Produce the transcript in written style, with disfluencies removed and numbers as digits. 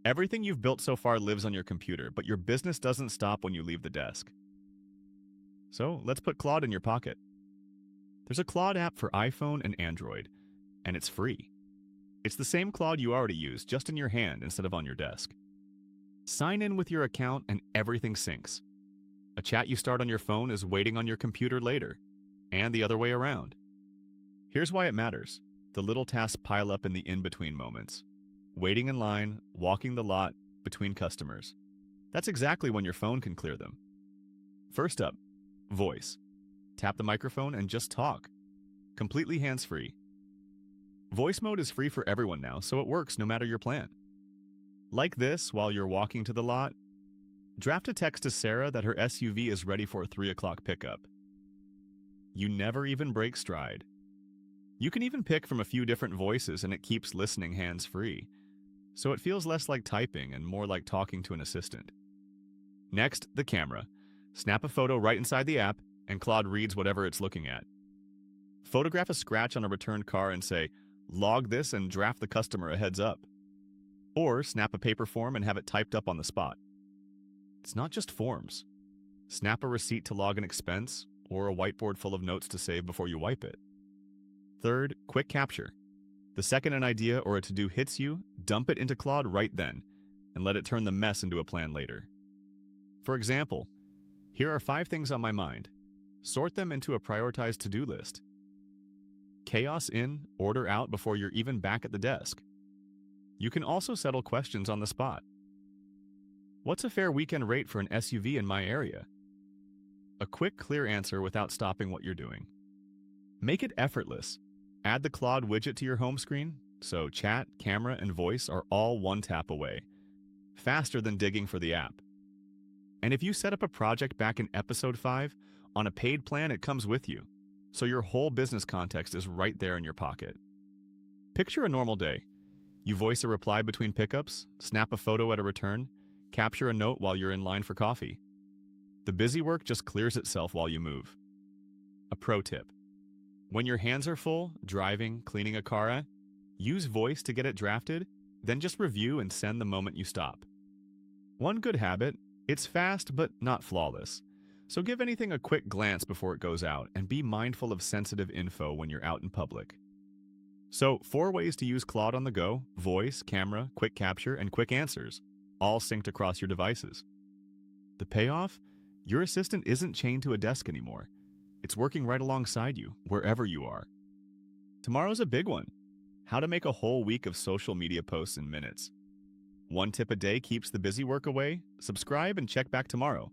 Everything you've built so far lives on your computer, but your business doesn't stop when you leave the desk. So let's put Claude in your pocket. There's a Claude app for iPhone and Android, and it's free. It's the same Claude you already use, just in your hand instead of on your desk. Sign in with your account and everything syncs. A chat you start on your phone is waiting on your computer later, and the other way around. Here's why it matters. The little tasks pile up in the in-between moments. Waiting in line, walking the lot, between customers. That's exactly when your phone can clear them. First up, voice. Tap the microphone and just talk. Completely hands-free. Voice mode is free for everyone now, so it works no matter your plan. Like this, while you're walking to the lot, draft a text to Sarah that her SUV is ready for a 3 o'clock pickup. You never even break stride. You can even pick from a few different voices and it keeps listening hands-free, so it feels less like typing and more like talking to an assistant. Next, the camera. Snap a photo right inside the app, and Claude reads whatever it's looking at. Photograph a scratch on a returned car and say, "Log this and draft the customer a heads up." Or snap a paper form and have it typed up on the spot. It's not just forms. Snap a receipt to log an expense, or a whiteboard full of notes to save before you wipe it. Third, quick capture. The second an idea or a to-do hits you, dump it into Claude right then, and let it turn the mess into a plan later. For example, here are 5 things on my mind. Sort them into a prioritized to-do list. Chaos in, order out before you're even back at the desk. You can also settle questions on the spot. What's a fair weekend rate for an SUV in my area? A quick, clear answer without stopping what you're doing. Make it effortless. Add the Claude widget to your home screen, so chat, camera, and voice are all one tap away. Faster than digging for the app. And if you set up a project back in Episode 5, on a paid plan it comes with you, so your whole business context is right there in your pocket. Picture a normal day. You voice a reply between pickups, snap a photo at a return, capture a note while you're in line for coffee. The busy work just clears itself while you move. A pro tip. When your hands are full, driving, cleaning a car, use voice to get it drafted, then just review and send the moment you stop. One good habit, it's fast but not flawless. So give anything a quick glance before it goes out and be mindful of sensitive info when you're out in public. So 4 ways to use Claude on the go: voice, camera, quick capture, and quick answers, all synced across your devices. The payoff? Your assistant isn't chained to a desk anymore. It's working right alongside you, wherever you are. Tomorrow's a big one. How to make a whole week of social media posts in minutes. 1 tip a day keeps the busy work away. Subscribe and check back tomorrow.